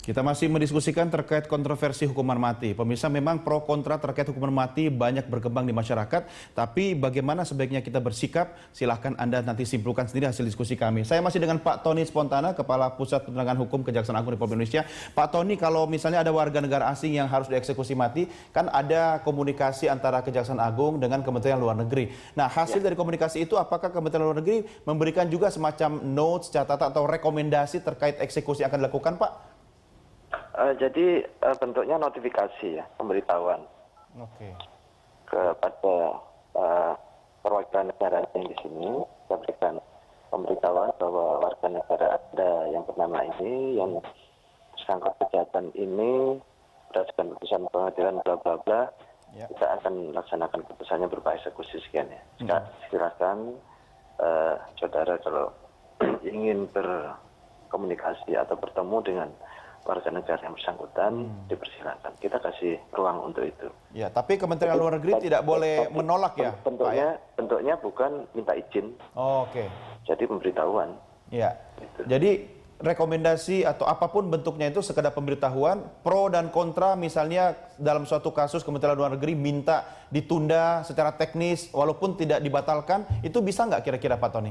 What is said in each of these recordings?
Kita masih mendiskusikan terkait kontroversi hukuman mati. Pemirsa, memang pro kontra terkait hukuman mati banyak berkembang di masyarakat, tapi bagaimana sebaiknya kita bersikap? Silahkan Anda nanti simpulkan sendiri hasil diskusi kami. Saya masih dengan Pak Tony Spontana, Kepala Pusat Penerangan Hukum Kejaksaan Agung Republik Indonesia. Pak Tony, kalau misalnya ada warga negara asing yang harus dieksekusi mati, kan ada komunikasi antara Kejaksaan Agung dengan Kementerian Luar Negeri. Nah, hasil dari komunikasi itu, apakah Kementerian Luar Negeri memberikan juga semacam notes, catatan atau rekomendasi terkait eksekusi yang akan dilakukan, Pak? Jadi bentuknya notifikasi ya, pemberitahuan kepada perwakilan negara yang di sini. Kita berikan pemberitahuan bahwa warga negara Anda yang bernama ini, yang tersangkut kejahatan ini, berdasarkan putusan pengadilan bla bla bla, kita akan laksanakan putusannya berupa eksekusi sekian ya. Silakan saudara kalau ingin berkomunikasi atau bertemu dengan warga negara yang bersangkutan, dipersilakan. Kita kasih ruang untuk itu. Ya, tapi Kementerian Luar Negeri tidak boleh menolak ya, bentuknya bukan minta izin. Oke. Jadi pemberitahuan. Ya. Gitu. Jadi rekomendasi atau apapun bentuknya itu sekedar pemberitahuan, pro dan kontra, misalnya dalam suatu kasus Kementerian Luar Negeri minta ditunda secara teknis walaupun tidak dibatalkan, itu bisa nggak kira-kira Pak Tony?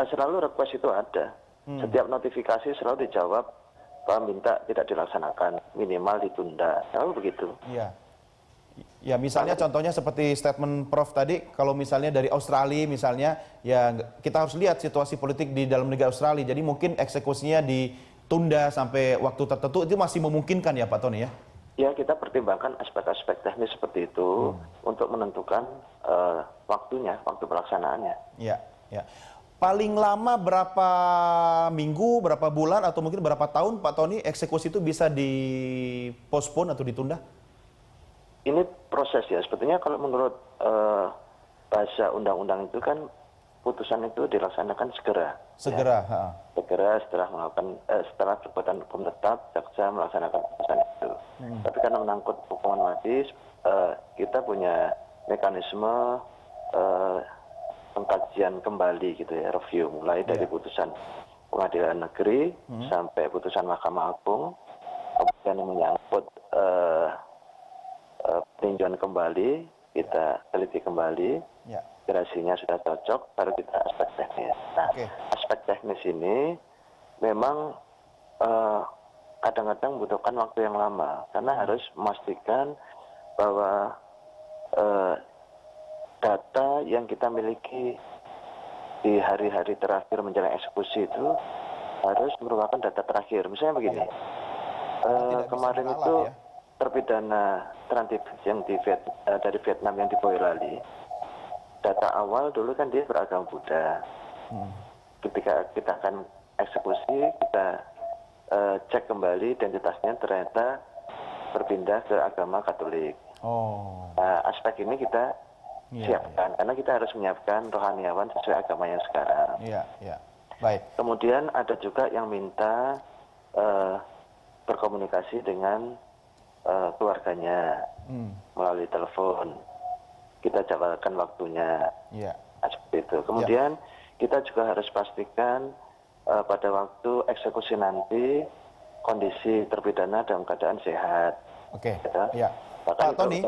Selalu request itu ada. Setiap notifikasi selalu dijawab, Pak minta tidak dilaksanakan, minimal ditunda. Selalu begitu. Iya. Ya, misalnya contohnya seperti statement Prof tadi, kalau misalnya dari Australia misalnya, ya kita harus lihat situasi politik di dalam negara Australia. Jadi mungkin eksekusinya ditunda sampai waktu tertentu, itu masih memungkinkan ya Pak Tony ya? Ya, kita pertimbangkan aspek-aspek teknis seperti itu untuk menentukan waktunya, waktu pelaksanaannya. Ya, ya. Paling lama berapa minggu, berapa bulan, atau mungkin berapa tahun Pak Tony eksekusi itu bisa dipospon atau ditunda? Ini proses ya, sebetulnya kalau menurut bahasa undang-undang itu kan putusan itu dilaksanakan segera. Segera. Ya. Segera setelah melakukan setelah perbuatan hukum tetap, jaksa melaksanakan putusan itu. Tapi karena menangkut hukuman mati, kita punya mekanisme pengkajian kembali gitu ya, review mulai dari putusan pengadilan negeri sampai putusan Mahkamah Agung, kemudian menyangkut peninjauan kembali, kita teliti kembali, gerasinya sudah cocok, baru kita aspek teknis. Nah, aspek teknis ini memang kadang-kadang membutuhkan waktu yang lama, karena harus memastikan bahwa data yang kita miliki di hari-hari terakhir menjelang eksekusi itu harus merupakan data terakhir. Misalnya begini, kemarin itu terpidana transit yang dari Vietnam yang di Boyolali, data awal dulu kan dia beragama Buddha. Ketika kita akan eksekusi, kita cek kembali identitasnya, ternyata berpindah ke agama Katolik. Nah, aspek ini kita siapkan, karena kita harus menyiapkan rohaniawan sesuai agamanya sekarang. Baik. Kemudian ada juga yang minta berkomunikasi dengan keluarganya melalui telepon. Kita jadwalkan waktunya. Seperti itu. Kemudian kita juga harus pastikan pada waktu eksekusi nanti kondisi terpidana dalam keadaan sehat. Bahkan Pak Tony,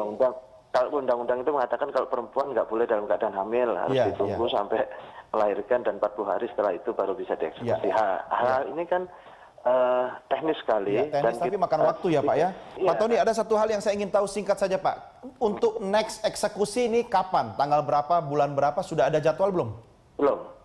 kalau undang-undang itu mengatakan kalau perempuan nggak boleh dalam keadaan hamil, harus ditunggu sampai melahirkan dan 40 hari setelah itu baru bisa dieksekusi. Hal ini kan teknis sekali. Teknis, tapi makan waktu ya Pak ya. Pak Tony, ada satu hal yang saya ingin tahu singkat saja Pak. Untuk next eksekusi ini kapan? Tanggal berapa? Bulan berapa? Sudah ada jadwal belum?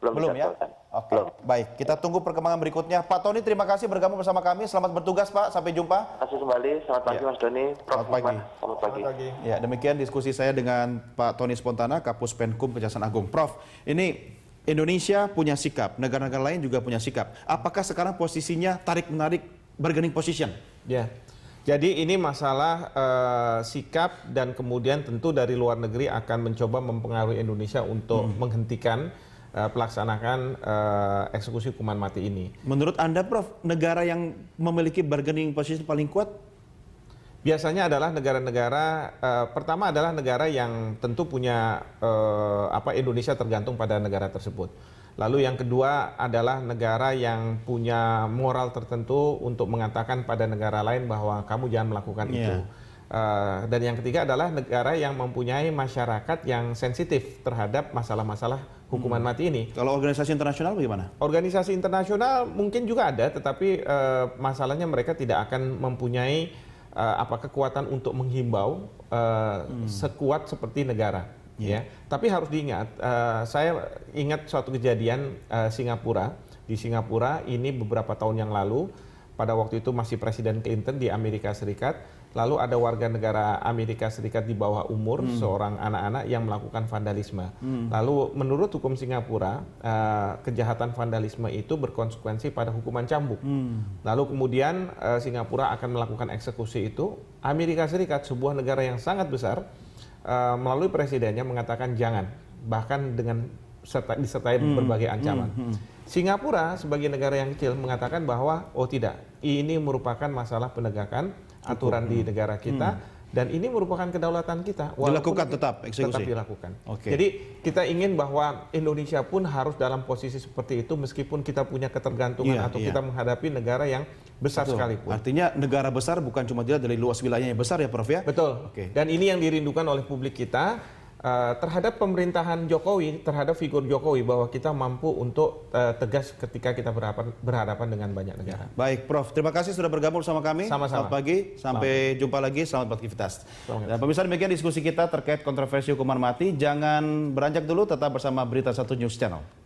Belum ya? Oke, baik. Kita tunggu perkembangan berikutnya. Pak Tony, terima kasih bergabung bersama kami. Selamat bertugas Pak. Sampai jumpa. Terima kasih kembali. Selamat pagi Mas Doni. Selamat pagi. Ya, demikian diskusi saya dengan Pak Tony Spontana, Kapus Penkum Kejaksaan Agung. Prof, ini Indonesia punya sikap, negara-negara lain juga punya sikap. Apakah sekarang posisinya tarik-menarik, bargaining position? Ya. Jadi ini masalah sikap, dan kemudian tentu dari luar negeri akan mencoba mempengaruhi Indonesia untuk menghentikan pelaksanaan eksekusi hukuman mati ini. Menurut Anda Prof, negara yang memiliki bargaining position paling kuat? Biasanya adalah negara-negara, pertama adalah negara yang tentu punya Indonesia tergantung pada negara tersebut. Lalu yang kedua adalah negara yang punya moral tertentu untuk mengatakan pada negara lain bahwa kamu jangan melakukan itu. Dan yang ketiga adalah negara yang mempunyai masyarakat yang sensitif terhadap masalah-masalah hukuman mati ini. Kalau organisasi internasional bagaimana? Organisasi internasional mungkin juga ada, tetapi masalahnya mereka tidak akan mempunyai kekuatan untuk menghimbau sekuat seperti negara. Ya, tapi harus diingat, saya ingat suatu kejadian Singapura. Di Singapura ini beberapa tahun yang lalu, pada waktu itu masih Presiden Clinton di Amerika Serikat, lalu ada warga negara Amerika Serikat di bawah umur, seorang anak-anak yang melakukan vandalisme. Lalu menurut hukum Singapura, kejahatan vandalisme itu berkonsekuensi pada hukuman cambuk. Lalu kemudian Singapura akan melakukan eksekusi itu. Amerika Serikat, sebuah negara yang sangat besar, melalui presidennya mengatakan jangan, bahkan dengan disertai berbagai ancaman. Singapura sebagai negara yang kecil mengatakan bahwa oh tidak, ini merupakan masalah penegakan aturan di negara kita dan ini merupakan kedaulatan kita. Dilakukan tetap eksekusi. Tetap dilakukan. Oke. Jadi kita ingin bahwa Indonesia pun harus dalam posisi seperti itu meskipun kita punya ketergantungan atau kita menghadapi negara yang besar sekalipun. Artinya negara besar bukan cuma dilihat dari luas wilayahnya yang besar ya Prof ya? Betul. Dan ini yang dirindukan oleh publik kita terhadap pemerintahan Jokowi, terhadap figur Jokowi, bahwa kita mampu untuk tegas ketika kita berhadapan dengan banyak negara. Baik Prof, terima kasih sudah bergabung bersama kami. Sama-sama. Selamat pagi, sampai jumpa lagi, selamat beraktivitas. Dan pemirsa, demikian diskusi kita terkait kontroversi hukuman mati. Jangan beranjak dulu, tetap bersama Berita 1 News Channel.